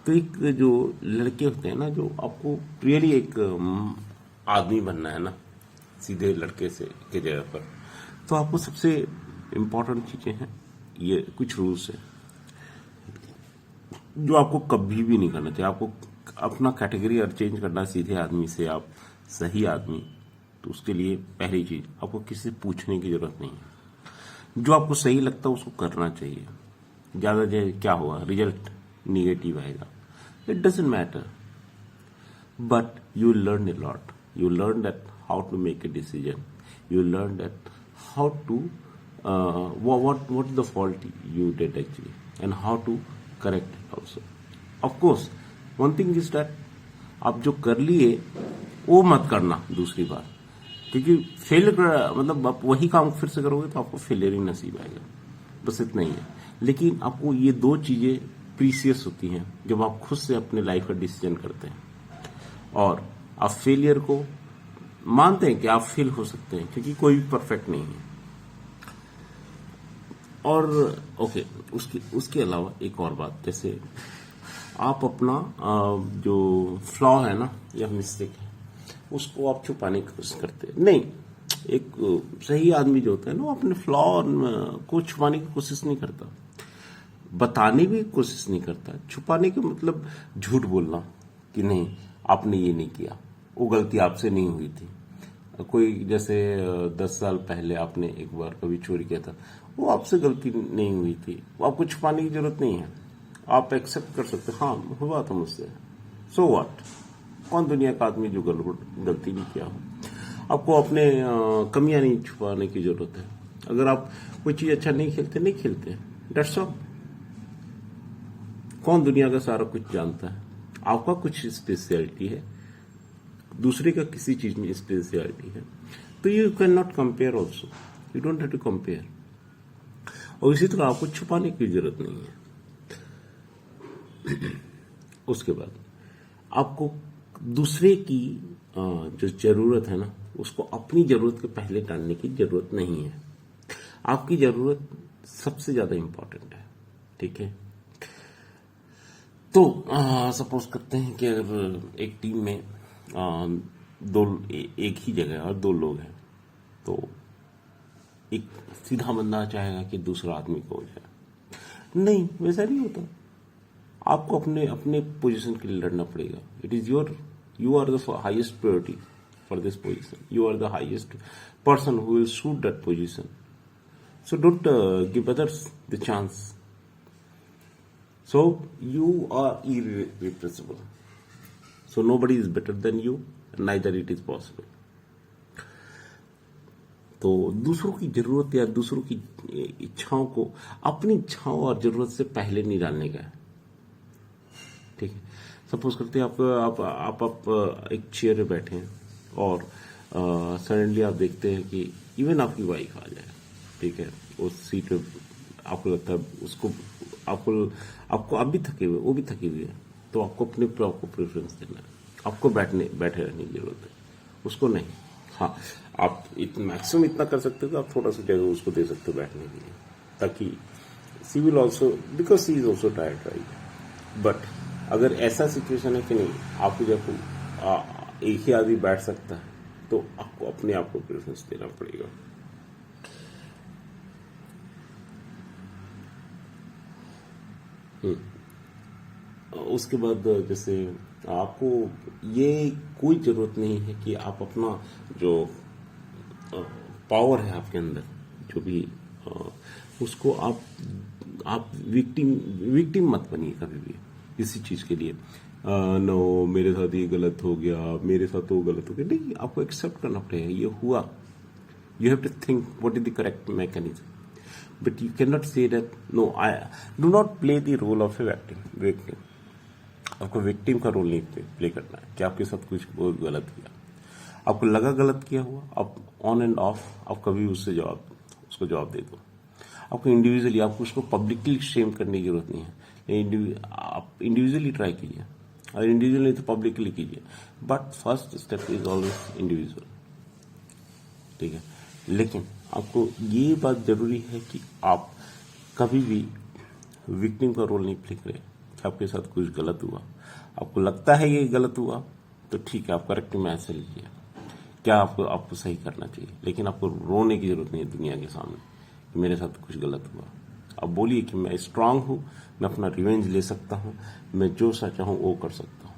तो एक जो लड़के होते हैं ना, जो आपको रियली एक आदमी बनना है ना, सीधे लड़के से के जगह पर, तो आपको सबसे इम्पोर्टेंट चीजें हैं, ये कुछ रूल्स है जो आपको कभी भी नहीं करना चाहिए। आपको अपना कैटेगरी और चेंज करना है सीधे आदमी से आप सही आदमी। तो उसके लिए पहली चीज, आपको किसी से पूछने की जरूरत नहीं है। जो आपको सही लगता है उसको करना चाहिए। ज्यादा क्या होगा, रिजल्ट निगेटिव आएगा, it doesn't matter, but you learn a lot. You learn that how to make a decision. You learn that how to what is the fault you did actually, and how to correct it also. Of course, one thing is that आप जो कर लिए वो मत करना दूसरी बार, क्योंकि fail मतलब आप वही काम फिर से करोगे तो आपको फेलियर ही नसीब आएगा। बस इतना ही है। लेकिन आपको ये दो चीजें प्रीसियस होती हैं जब आप खुद से अपने लाइफ का डिसीजन करते हैं और आप फेलियर को मानते हैं कि आप फेल हो सकते हैं, क्योंकि कोई भी परफेक्ट नहीं है। और ओके, उसके अलावा एक और बात, जैसे आप अपना जो फ्लॉ है ना या मिस्टेक है उसको आप छुपाने की कोशिश करते हैं। नहीं, एक सही आदमी जो होता है ना वो अपने फ्लॉ को छुपाने की कोशिश नहीं करता, बताने की कोशिश नहीं करता। छुपाने के मतलब झूठ बोलना कि नहीं आपने ये नहीं किया, वो गलती आपसे नहीं हुई थी। कोई जैसे 10 साल पहले आपने एक बार कभी चोरी किया था, वो आपसे गलती नहीं हुई थी, वो आपको छुपाने की जरूरत नहीं है। आप एक्सेप्ट कर सकते, हाँ हुआ था मुझसे, सो व्हाट। कौन दुनिया का आदमी जो गलती नहीं किया हो। आपको अपने कमियां नहीं छुपाने की जरूरत है। अगर आप कोई चीज अच्छा नहीं खेलते, दैट्स ऑल। कौन दुनिया का सारा कुछ जानता है। आपका कुछ स्पेशलिटी है, दूसरे का किसी चीज में स्पेशलिटी है, तो you can not compare also, you don't have to compare. और इसी तरह आपको छुपाने की जरूरत नहीं है। उसके बाद आपको दूसरे की जो जरूरत है ना उसको अपनी जरूरत के पहले डालने की जरूरत नहीं है। आपकी जरूरत सबसे ज्यादा इंपॉर्टेंट है, ठीक है। तो सपोज करते हैं कि अगर एक टीम में एक ही जगह और दो लोग हैं, तो एक सीधा बंदा चाहेगा कि दूसरा आदमी को हो जाए। नहीं, वैसा नहीं होता। आपको अपने अपने पोजीशन के लिए लड़ना पड़ेगा। It is you are the highest priority for this position, you are the highest person who will shoot that position, so don't give others the chance. So you are irreplaceable. So nobody is better than you, neither it is possible. तो दूसरों की जरूरत या दूसरों की इच्छाओं को अपनी इच्छाओं और जरूरत से पहले नहीं डालने का है, ठीक है। सपोज करते हैं आप एक चेयर पे बैठे हैं और सडनली आप देखते हैं कि इवन आपकी वाइफ आ जाए, ठीक है, उस सीट पे आपको लगता है उसको आपको आप भी थके हुए, वो भी थकी हुई है, तो आपको अपने आप को प्रेफरेंस देना है। आपको बैठे रहने की जरूरत है, उसको नहीं। हाँ, आप मैक्सिमम इतना कर सकते हो कि आप थोड़ा सा जगह उसको दे सकते हो बैठने के लिए, ताकि she will also, because she is also tired, right. But अगर ऐसा सिचुएशन है कि नहीं आपको जब एक ही आदमी बैठ सकता है, तो आपको अपने आप को प्रेफरेंस देना पड़ेगा। उसके बाद जैसे आपको ये कोई जरूरत नहीं है कि आप अपना जो पावर है आपके अंदर, जो भी उसको आप विक्टिम मत बनिए कभी भी किसी चीज के लिए। नो मेरे साथ ये गलत हो गया, मेरे साथ वो गलत हो गया, नहीं, आपको एक्सेप्ट करना पड़ेगा, ये हुआ। You have to think what is the correct mechanism, but you cannot say that no, I do not play the role of a victim. आपको विक्टिम का रोल नहीं प्ले करना है कि आपके साथ कुछ बहुत गलत किया, आपको लगा गलत किया हुआ, आप ऑन एंड ऑफ आप कभी उसको जवाब दे दो। आपको इंडिविजुअली, आपको उसको पब्लिकली शेम करने की जरूरत नहीं है। आप इंडिविजुअली ट्राई कीजिए, और इंडिविजुअली तो पब्लिकली कीजिए, but first step is always individual, ठीक है। लेकिन आपको ये बात जरूरी है कि आप कभी भी विक्टिम का रोल नहीं प्ले करें। कि आपके साथ कुछ गलत हुआ, आपको लगता है ये गलत हुआ, तो ठीक है, आप करेक्टिव मैसेज लीजिए, क्या आपको सही करना चाहिए। लेकिन आपको रोने की जरूरत नहीं है दुनिया के सामने कि मेरे साथ कुछ गलत हुआ। आप बोलिए कि मैं स्ट्रांग हूं, मैं अपना रिवेंज ले सकता हूं, मैं जो सा चाहूं वो कर सकता हूं।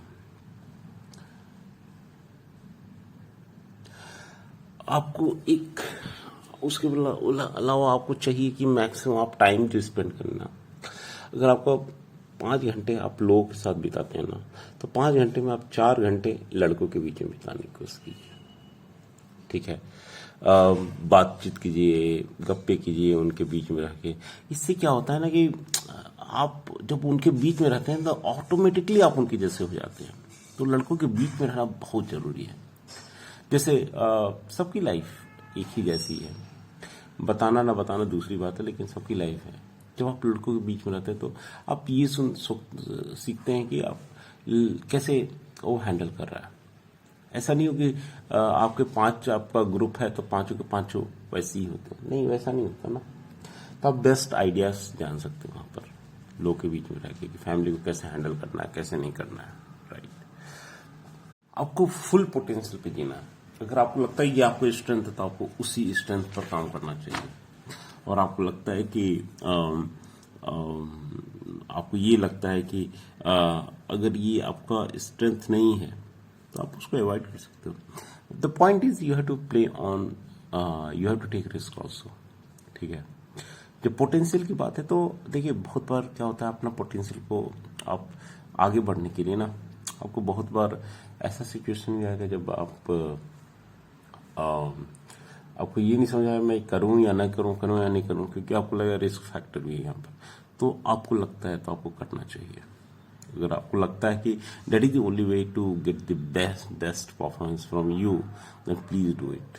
आपको एक उसके अलावा आपको चाहिए कि मैक्सिमम आप टाइम जो स्पेंड करना। अगर आपको 5 घंटे आप लोगों के साथ बिताते हैं ना, तो 5 घंटे में आप 4 घंटे लड़कों के बीच में बिताने की कोशिश कीजिए। ठीक है, बातचीत कीजिए, गप्पे कीजिए उनके बीच में रह के। इससे क्या होता है ना कि आप जब उनके बीच में रहते हैं तो ऑटोमेटिकली आप उनके जैसे हो जाते हैं। तो लड़कों के बीच में रहना बहुत जरूरी है। जैसे सबकी लाइफ एक ही जैसी है, बताना ना बताना दूसरी बात है, लेकिन सबकी लाइफ है। जब आप लड़कों के बीच में रहते हैं तो आप ये सीखते हैं कि आप कैसे वो हैंडल कर रहा है। ऐसा नहीं हो कि आपके 5 आपका ग्रुप है तो पांचों के पांचों वैसे ही होते हैं, नहीं, वैसा नहीं होता ना। तो आप बेस्ट आइडियाज जान सकते हो वहां पर लोग के बीच में रह के कि फैमिली को कैसे हैंडल करना है, कैसे नहीं करना है। राइट, आपको फुल पोटेंशियल पे जीना है। अगर आपको लगता है ये आपको स्ट्रेंथ है तो आपको उसी स्ट्रेंथ पर काम करना चाहिए। और आपको लगता है कि आपको ये लगता है कि अगर ये आपका स्ट्रेंथ नहीं है तो आप उसको अवॉइड कर सकते हो। The point is you have to play on, you have to take risk also. ठीक है, जब पोटेंशियल की बात है तो देखिए बहुत बार क्या होता है, अपना पोटेंशियल को आप आगे बढ़ने के लिए ना आपको बहुत बार ऐसा सिचुएशन भी आएगा जब आपको ये नहीं समझ आया मैं करूं या ना करूं, करूं या नहीं करूं, क्योंकि आपको लगेगा रिस्क फैक्टर भी है यहाँ पर। तो आपको लगता है तो आपको करना चाहिए। अगर आपको लगता है कि that is the only way to get the best performance from you, then please do it.